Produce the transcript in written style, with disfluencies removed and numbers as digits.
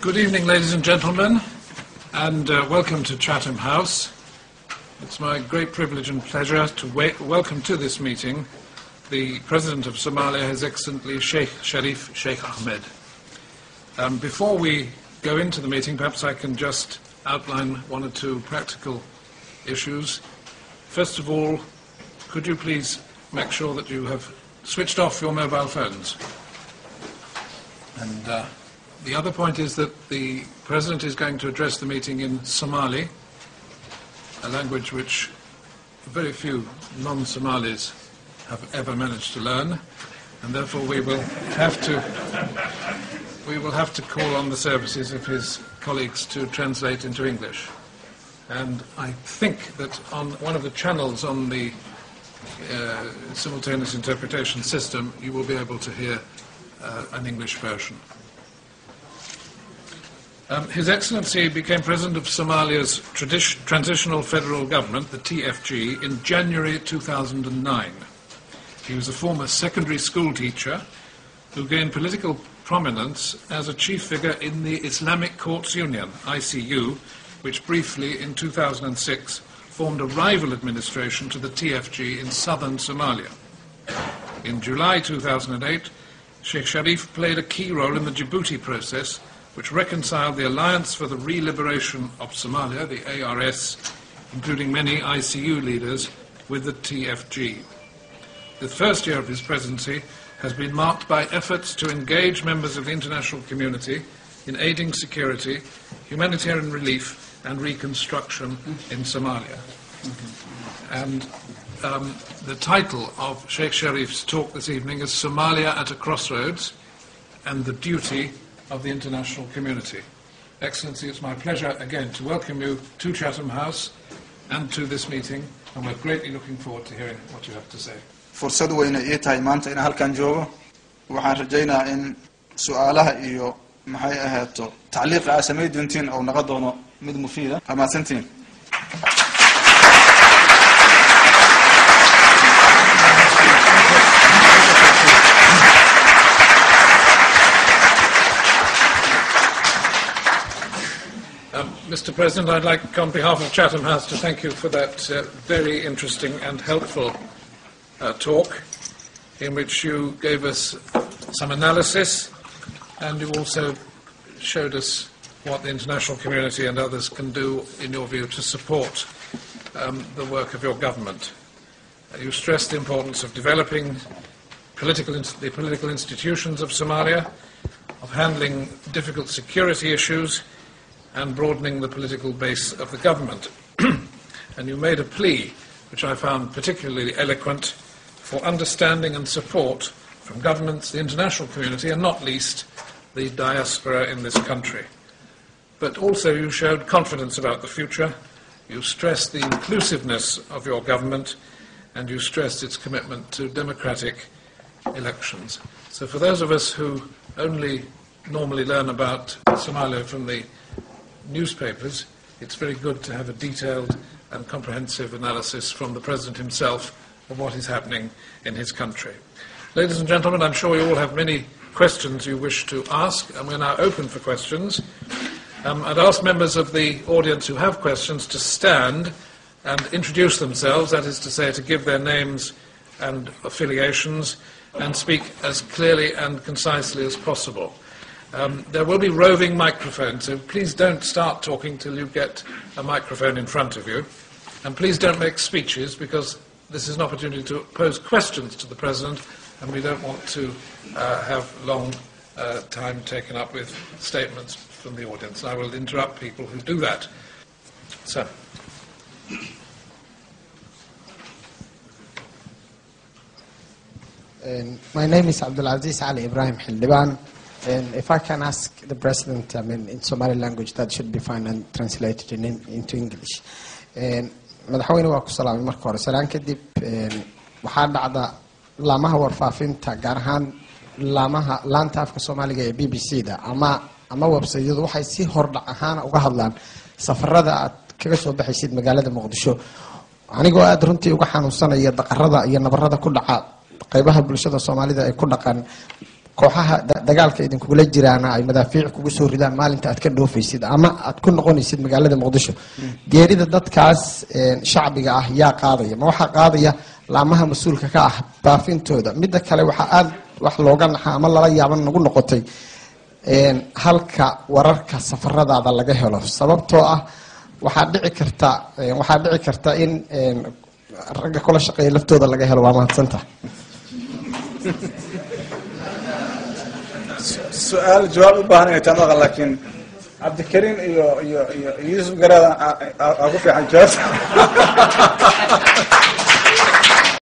Good evening, ladies and gentlemen, and welcome to Chatham House. It's my great privilege and pleasure to welcome to this meeting the President of Somalia, His Excellency Shariif Sheikh Axmed. Before we go into the meeting, perhaps I can just outline one or two practical issues. First of all, could you please make sure that you have switched off your mobile phones? And the other point is that the President is going to address the meeting in Somali, a language which very few non-Somalis have ever managed to learn, and therefore we will have to call on the services of his colleagues to translate into English. And I think that on one of the channels on the simultaneous interpretation system, you will be able to hear an English version. His Excellency became President of Somalia's Transitional Federal Government, the TFG, in January 2009. He was a former secondary school teacher who gained political prominence as a chief figure in the Islamic Courts Union, ICU, which briefly in 2006 formed a rival administration to the TFG in southern Somalia. In July 2008, Sheikh Shariif played a key role in the Djibouti process, which reconciled the Alliance for the Re-Liberation of Somalia, the ARS, including many ICU leaders, with the TFG. The first year of his presidency has been marked by efforts to engage members of the international community in aiding security, humanitarian relief and reconstruction in Somalia. And the title of Sheikh Shariif's talk this evening is Somalia at a Crossroads and the Duty of the International Community. Excellency, it's my pleasure again to welcome you to Chatham House and to this meeting, and we're greatly looking forward to hearing what you have to say. fursad weyn ay tahay maanta in halkan joogo waxaan rajaynayaa in su'aalaha iyo maxay ahaato tacliiqa aad sameey doontiin oo naga doono mid mufiida ama santiin. Mr. President, I'd like, on behalf of Chatham House, to thank you for that very interesting and helpful talk, in which you gave us some analysis, and you also showed us what the international community and others can do, in your view, to support the work of your government. You stressed the importance of developing the political institutions of Somalia, of handling difficult security issues, and broadening the political base of the government. And you made a plea, which I found particularly eloquent, for understanding and support from governments, the international community, and not least the diaspora in this country. But also you showed confidence about the future, you stressed the inclusiveness of your government, and you stressed its commitment to democratic elections. So for those of us who only normally learn about Somalia from the newspapers, it's very good to have a detailed and comprehensive analysis from the President himself of what is happening in his country. Ladies and gentlemen, I'm sure you all have many questions you wish to ask, and we're now open for questions. I'd ask members of the audience who have questions to stand and introduce themselves, that is to say, to give their names and affiliations, and speak as clearly and concisely as possible. There will be roving microphones, so please don't start talking till you get a microphone in front of you. And please don't make speeches, because this is an opportunity to pose questions to the President, and we don't want to have long time taken up with statements from the audience. I will interrupt people who do that. So. My name is Abdulaziz Ali Ibrahim Xildhiban. And if I can ask the President, in Somali language, that should be fine and translated into English. Madaxweyne waa ku salaamay marka hore. Salaan kadib waxaa dhacda laamaha warfaafinta gaar ahaan laanta afka Soomaaliga ee BBC-da ama website-yadu waxay si hordhac ahaan uga hadlaan safarada aad kaga soo baxaysid magaalada Muqdisho. Anigoo aad runtii uga xanuunsanaya daqarada iyo nabarada ku dhaca qaybaha bulshada Soomaalida ay ku dhaqan kooxaha dagaalka idinkugula jiraana ay madaafiic kugu soo ridaan maalinta aad ka dhoofaysid ama aad ku noqonaysid magaalada muqdisho geerida dadkaas shacbiga ah yaa qaadaya ma waxaa qaadaya laamaha mas-uulka ka ah baafintooda midda kale waxaa aad wax looga naxa ama lala yaaban nagu noqotay halka wararka safaradaada laga helo sababtoo ah waxaa dhici karta in ragga kula shaqeeya laftooda laga helo waa mahadsanta su-aal jawaab u baahan inay tahay laakiin cabdikariim iyo yuusuf garaad aa ku fiican jawaabta